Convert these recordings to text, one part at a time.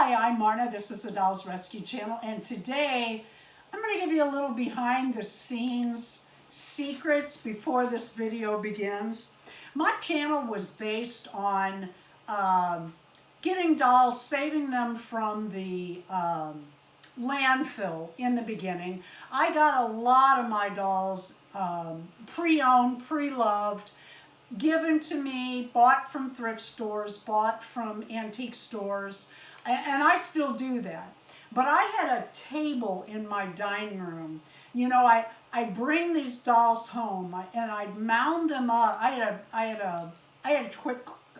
Hi, I'm Marna. This is the Dolls Rescue Channel, and today I'm going to give you a little behind the scenes secrets before this video begins. My channel was based on getting dolls, saving them from the landfill in the beginning. I got a lot of my dolls pre-owned, pre-loved, given to me, bought from thrift stores, bought from antique stores, and I still do that. But I had a table in my dining room. You know, I bring these dolls home and I'd mound them up. I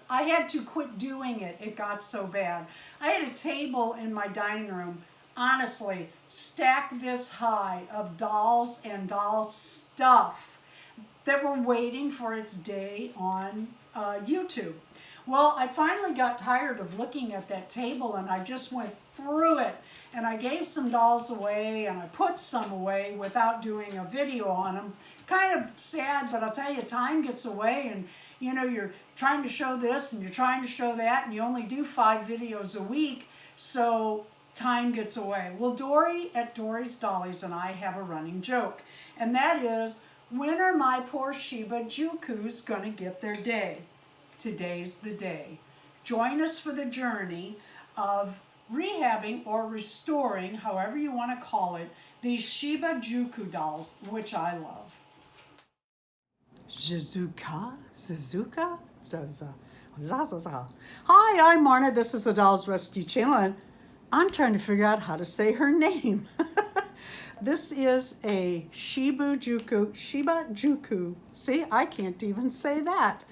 had to quit doing it. It got so bad. I had a table in my dining room, honestly, stacked this high of dolls and doll stuff that were waiting for its day on YouTube. Well, I finally got tired of looking at that table and I just went through it and I gave some dolls away and I put some away without doing a video on them. Kind of sad, but I'll tell you, time gets away and you know, you're trying to show this and you're trying to show that and you only do 5 videos a week, so time gets away. Well, Dory at Dory's Dollies and I have a running joke, and that is, when are my poor ShibaJukus gonna get their day? Today's the day. Join us for the journey of rehabbing or restoring, however you want to call it, these ShibaJuku dolls, which I love. Shizuka? Hi, I'm Marna. This is the Dolls Rescue Channel, and I'm trying to figure out how to say her name. This is a ShibaJuku, see, I can't even say that,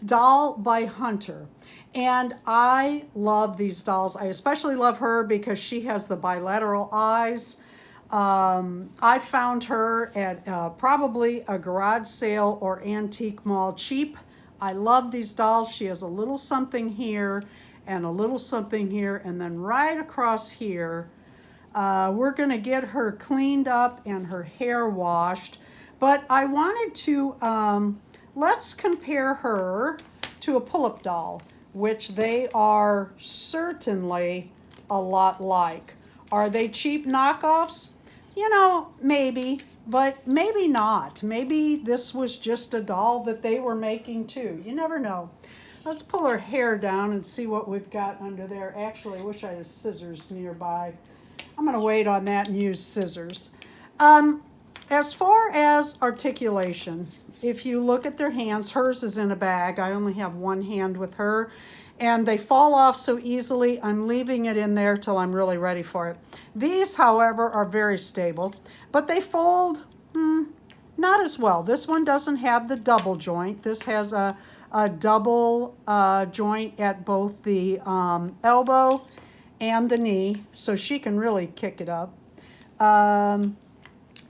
doll by Hunter. And I love these dolls. I especially love her because she has the bilateral eyes. I found her at probably a garage sale or antique mall cheap. I love these dolls. She has a little something here and a little something here, and then right across here, we're going to get her cleaned up and her hair washed. But I wanted to, let's compare her to a Pullip doll, which they are certainly a lot like. Are they cheap knockoffs? You know, maybe, but maybe not. Maybe this was just a doll that they were making too. You never know. Let's pull her hair down and see what we've got under there. Actually, I wish I had scissors nearby. I'm going to wait on that and use scissors. As far as articulation, if you look at their hands, hers is in a bag. I only have one hand with her, and they fall off so easily. I'm leaving it in there till I'm really ready for it. These, however, are very stable, but they fold not as well. This one doesn't have the double joint. This has a double joint at both the elbow and the knee, so she can really kick it up.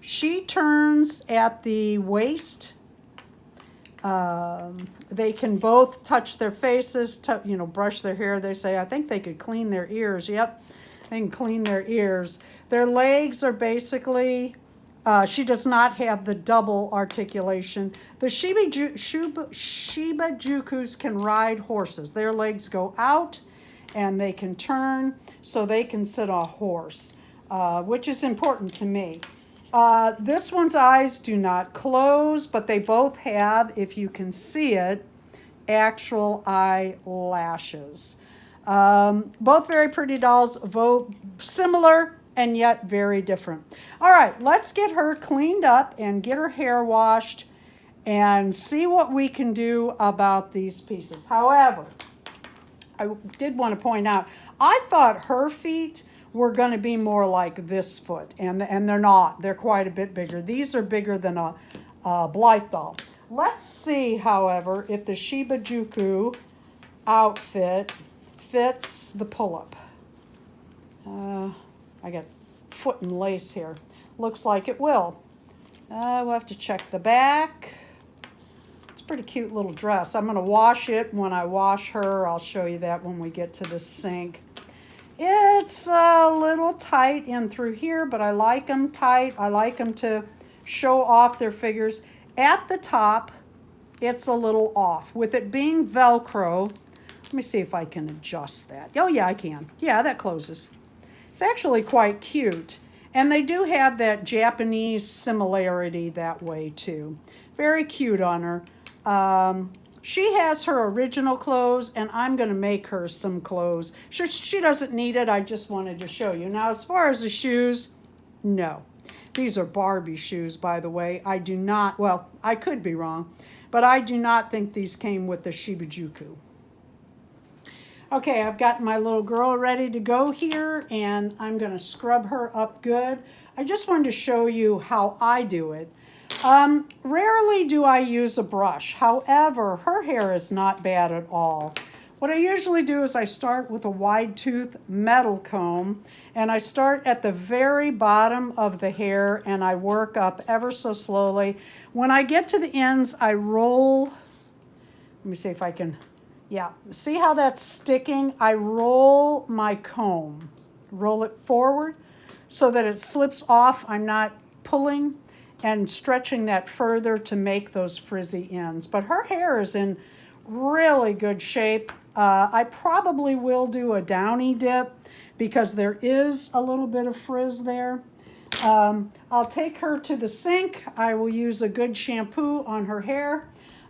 She turns at the waist. They can both touch their faces, brush their hair. They say, I think they could clean their ears. Yep, they can clean their ears. Their legs are basically, she does not have the double articulation. The ShibaJukus can ride horses. Their legs go out and they can turn so they can sit on a horse, which is important to me. This one's eyes do not close, but they both have, if you can see it, actual eyelashes. Both very pretty dolls, both similar and yet very different. All right, let's get her cleaned up and get her hair washed and see what we can do about these pieces. However, I did want to point out, I thought her feet were going to be more like this foot, and they're not. They're quite a bit bigger. These are bigger than a Blythe doll. Let's see, however, if the ShibaJuku outfit fits the Pullip. I got foot and lace here. Looks like it will. We'll have to check the back. It's a pretty cute little dress. I'm going to wash it. When I wash her, I'll show you that when we get to the sink. It's a little tight in through here, but I like them tight. I like them to show off their figures. At the top, it's a little off. With it being Velcro, Let me see if I can adjust that. Oh yeah, I can. Yeah, that closes. It's actually quite cute. And they do have that Japanese similarity that way too. Very cute on her. She has her original clothes, and I'm going to make her some clothes. She doesn't need it. I just wanted to show you. Now, as far as the shoes, no. These are Barbie shoes, by the way. I do not, well, I could be wrong, but I do not think these came with the ShibaJuku. Okay, I've got my little girl ready to go here, and I'm going to scrub her up good. I just wanted to show you how I do it. Rarely do I use a brush. However, her hair is not bad at all. What I usually do is I start with a wide tooth metal comb, and I start at the very bottom of the hair, and I work up ever so slowly. When I get to the ends, I roll. Let me see if I can. Yeah, see how that's sticking? I roll my comb, roll it forward so that it slips off. I'm not pulling and stretching that further to make those frizzy ends. But her hair is in really good shape. I probably will do a downy dip because there is a little bit of frizz there. I'll take her to the sink. I will use a good shampoo on her hair.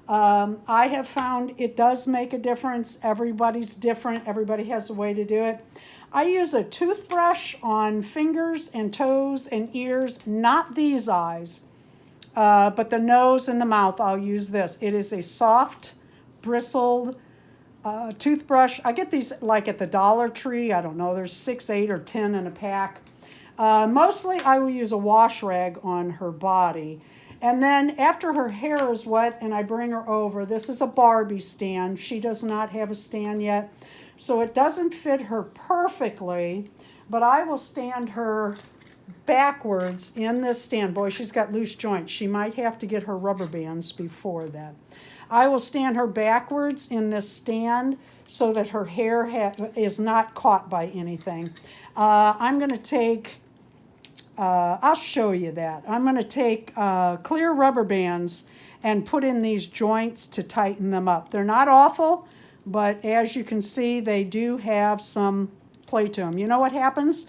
I have found it does make a difference. Everybody's different. Everybody has a way to do it. I use a toothbrush on fingers and toes and ears, not these eyes, but the nose and the mouth. I'll use this. It is a soft, bristled toothbrush. I get these like at the Dollar Tree. I don't know. There's 6, 8, or 10 in a pack. Mostly I will use a wash rag on her body. And then after her hair is wet and I bring her over, this is a Barbie stand. She does not have a stand yet, so it doesn't fit her perfectly, but I will stand her backwards in this stand. Boy, she's got loose joints. She might have to get her rubber bands before that. I will stand her backwards in this stand so that her hair is not caught by anything. I'm going to take... I'll show you that. I'm going to take clear rubber bands and put in these joints to tighten them up. They're not awful, but as you can see, they do have some play to them. You know what happens?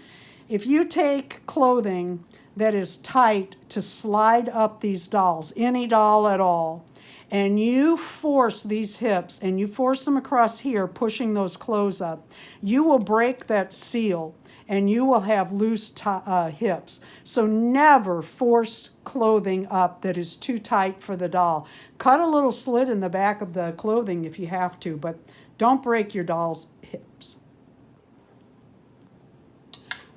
If you take clothing that is tight to slide up these dolls, any doll at all, and you force these hips and you force them across here, pushing those clothes up, you will break that seal and you will have loose hips. So never force clothing up that is too tight for the doll. Cut a little slit in the back of the clothing if you have to, but don't break your doll's hips.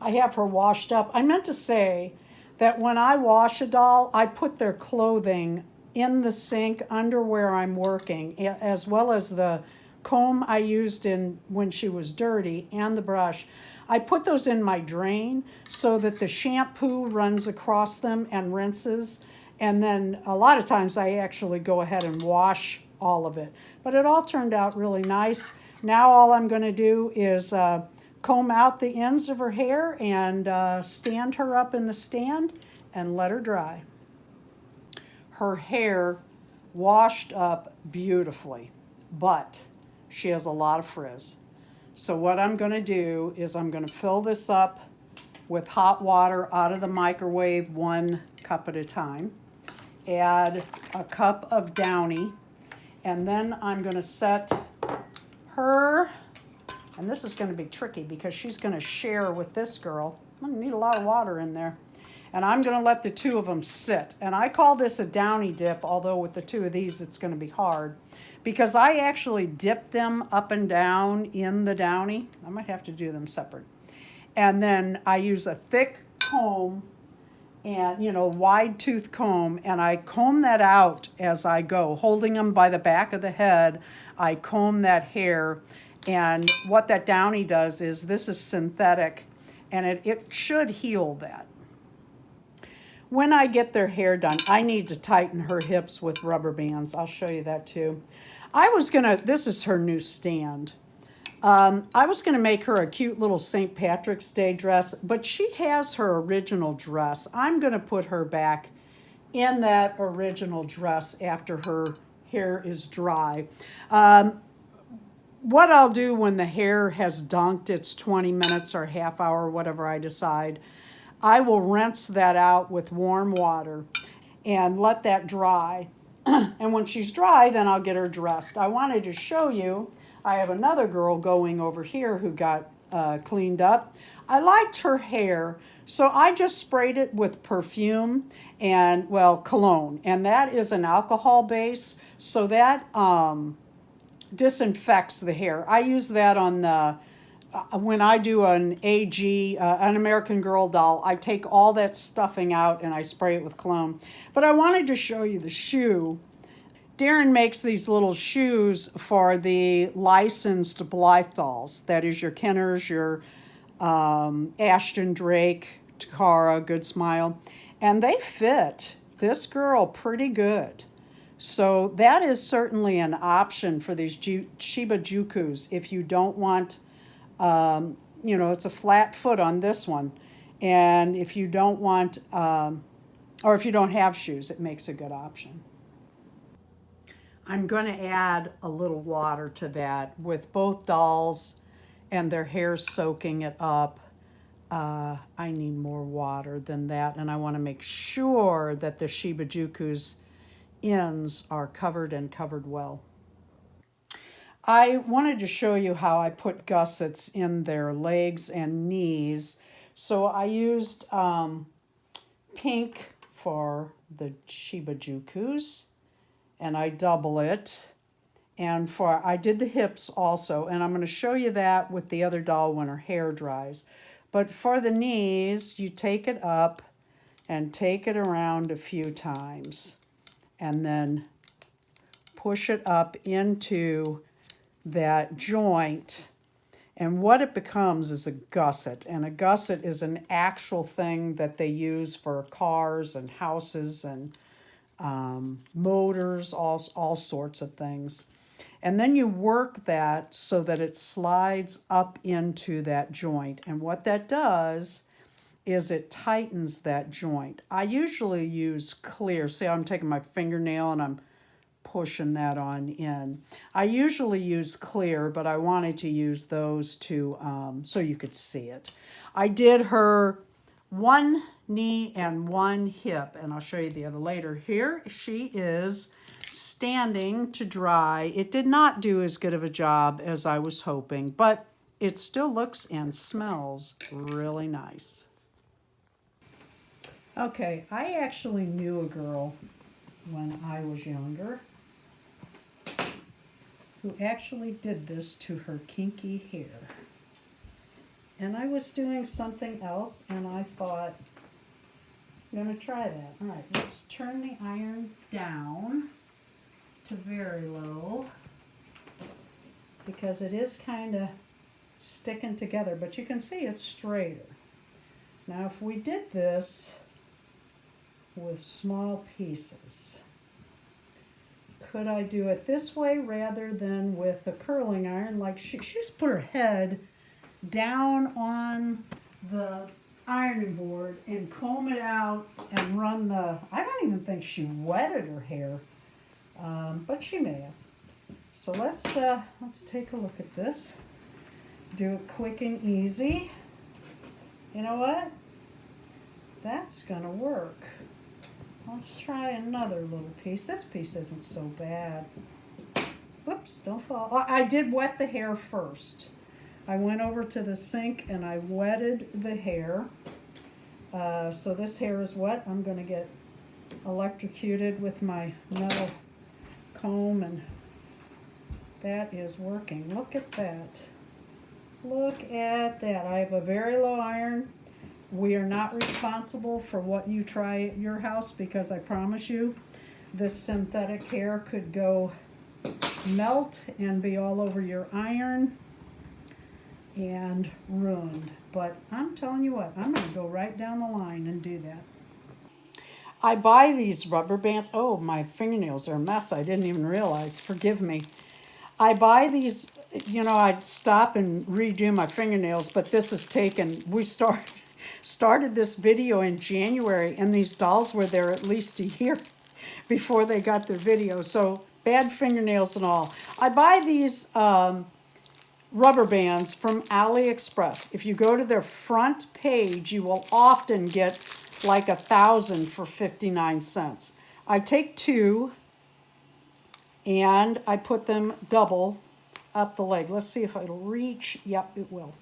I have her washed up. I meant to say that when I wash a doll, I put their clothing in the sink under where I'm working, as well as the comb I used when she was dirty and the brush. I put those in my drain so that the shampoo runs across them and rinses. And then a lot of times I actually go ahead and wash all of it. But it all turned out really nice. Now all I'm going to do is comb out the ends of her hair and stand her up in the stand and let her dry. Her hair washed up beautifully, but she has a lot of frizz. So what I'm going to do is I'm going to fill this up with hot water out of the microwave, 1 cup at a time. Add a cup of Downy, and then I'm going to set her, and this is going to be tricky because she's going to share with this girl. I'm going to need a lot of water in there. And I'm going to let the two of them sit. And I call this a Downy dip, although with the two of these it's going to be hard, because I actually dip them up and down in the Downy. I might have to do them separate. And then I use a thick comb and, wide tooth comb, and I comb that out as I go, holding them by the back of the head. I comb that hair, and what that Downy does is, this is synthetic, and it should heal that. When I get their hair done, I need to tighten her hips with rubber bands. I'll show you that too. This is her new stand. I was gonna make her a cute little St. Patrick's Day dress, but she has her original dress. I'm gonna put her back in that original dress after her hair is dry. what I'll do when the hair has dunked, it's 20 minutes or a half hour, whatever I decide, I will rinse that out with warm water and let that dry. And when she's dry, then I'll get her dressed. I wanted to show you, I have another girl going over here who got cleaned up. I liked her hair, so I just sprayed it with perfume and, well, cologne. And that is an alcohol base, so that disinfects the hair. I use that on the, when I do an AG, an American Girl doll, I take all that stuffing out and I spray it with cologne. But I wanted to show you the shoe. Darren makes these little shoes for the licensed Blythe dolls. That is your Kenners, your Ashton Drake, Takara, Good Smile. And they fit this girl pretty good. So that is certainly an option for these ShibaJukus if you don't want, you know, it's a flat foot on this one. And if you don't want, or if you don't have shoes, it makes a good option. I'm going to add a little water to that with both dolls and their hair soaking it up. I need more water than that, and I want to make sure that the ShibaJuku's ends are covered and covered well. I wanted to show you how I put gussets in their legs and knees. So I used pink for the ShibaJukus, and I double it. And I did the hips also, and I'm going to show you that with the other doll when her hair dries. But for the knees, you take it up and take it around a few times, and then push it up into that joint. And what it becomes is a gusset. And a gusset is an actual thing that they use for cars and houses and motors, all sorts of things. And then you work that so that it slides up into that joint. And what that does is it tightens that joint. I usually use clear. See how I'm taking my fingernail and I'm pushing that on in. I usually use clear, but I wanted to use those to so you could see it. I did her one knee and one hip, and I'll show you the other later. Here she is standing to dry. It did not do as good of a job as I was hoping, but it still looks and smells really nice. Okay, I actually knew a girl when I was younger who actually did this to her kinky hair. And I was doing something else, and I thought, I'm going to try that. All right, let's turn the iron down to very low because it is kind of sticking together, but you can see it's straighter. Now, if we did this with small pieces, could I do it this way rather than with a curling iron? Like she's put her head down on the ironing board and comb it out and run the, I don't even think she wetted her hair, but she may have. So let's take a look at this. Do it quick and easy. You know what? That's gonna work. Let's try another little piece. This piece isn't so bad. Whoops, don't fall. Oh, I did wet the hair first. I went over to the sink and I wetted the hair. So this hair is wet. I'm going to get electrocuted with my metal comb, and that is working. Look at that. Look at that. I have a very low iron. We are not responsible for what you try at your house because I promise you this synthetic hair could go melt and be all over your iron and ruined. But I'm telling you what, I'm going to go right down the line and do that. I buy these rubber bands. Oh, my fingernails are a mess. I didn't even realize. Forgive me. I buy these, you know, I'd stop and redo my fingernails, but this is taken. We started this video in January, and these dolls were there at least a year before they got their video. So bad fingernails and all. I buy these rubber bands from AliExpress. If you go to their front page, you will often get like 1,000 for 59 cents. I take 2 and I put them double up the leg. Let's see if it'll reach. Yep, it will.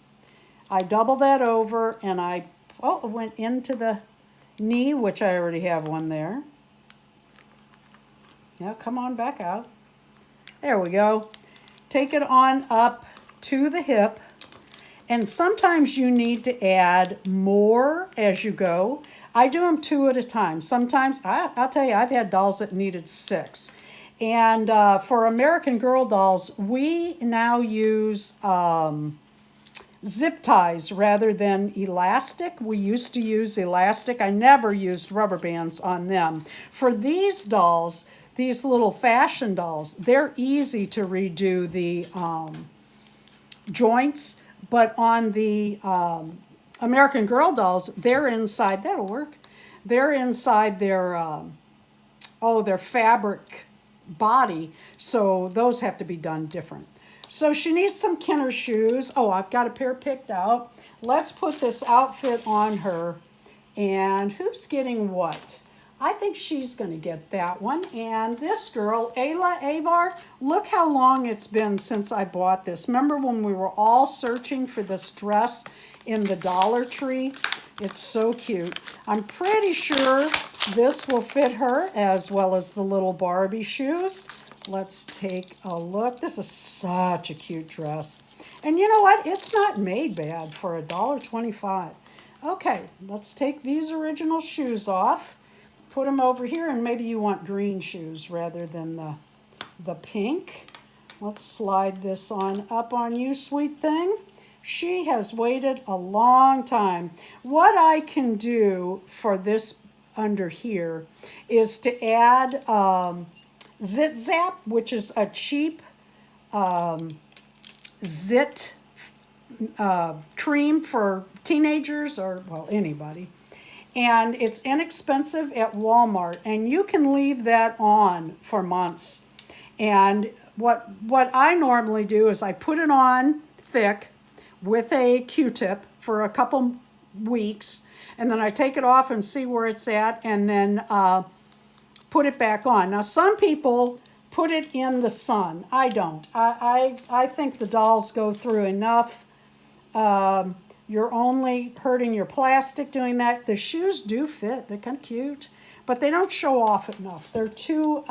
I double that over and it went into the knee, which I already have one there. Yeah, come on back out. There we go. Take it on up to the hip. And sometimes you need to add more as you go. I do them 2 at a time. Sometimes, I'll tell you, I've had dolls that needed 6. And for American Girl dolls, we now use zip ties rather than elastic. We used to use elastic. I never used rubber bands on them. For these dolls, these little fashion dolls, they're easy to redo the joints, but on the American Girl dolls, they're inside, that'll work, they're inside their, their fabric body, so those have to be done different. So she needs some Kenner shoes. Oh, I've got a pair picked out. Let's put this outfit on her. And who's getting what? I think she's going to get that one. And this girl, Ayla Avar, look how long it's been since I bought this. Remember when we were all searching for this dress in the Dollar Tree? It's so cute. I'm pretty sure this will fit her as well as the little Barbie shoes. Let's take a look. This is such a cute dress. And you know what? It's not made bad for $1.25. Okay, let's take these original shoes off. Put them over here, and maybe you want green shoes rather than the pink. Let's slide this on up on you, sweet thing. She has waited a long time. What I can do for this under here is to add Zit Zap, which is a cheap zit cream for teenagers or, well, anybody. And it's inexpensive at Walmart, and you can leave that on for months. And what I normally do is I put it on thick with a Q-tip for a couple weeks, and then I take it off and see where it's at, and then put it back on. Now, some people put it in the sun. I don't. I think the dolls go through enough. You're only hurting your plastic doing that. The shoes do fit. They're kind of cute, but they don't show off enough. They're too,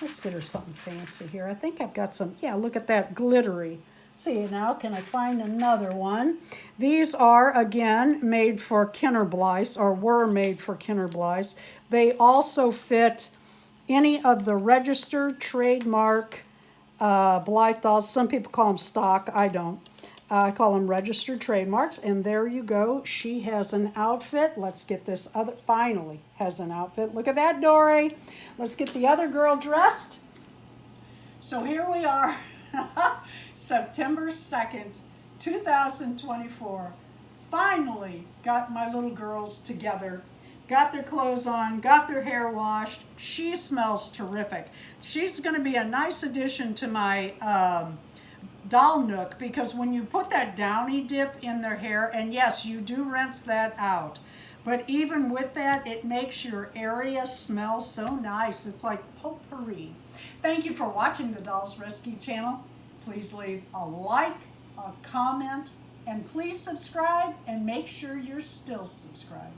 let's get her something fancy here. I think I've got some, yeah, look at that glittery. See now, can I find another one? These are, again, made for Kenner Blythe, or were made for Kenner Blythe. They also fit any of the registered trademark Blythe dolls. Some people call them stock. I don't. I call them registered trademarks. And there you go. She has an outfit. Let's get this other, finally has an outfit. Look at that, Dory. Let's get the other girl dressed. So here we are. September 2nd, 2024. Finally got my little girls together. Got their clothes on, got their hair washed. She smells terrific. She's going to be a nice addition to my doll nook, because when you put that downy dip in their hair, and yes, you do rinse that out, but even with that, it makes your area smell so nice. It's like potpourri. Thank you for watching the Dolls Rescue channel. Please leave a like, a comment, and please subscribe, and make sure you're still subscribed.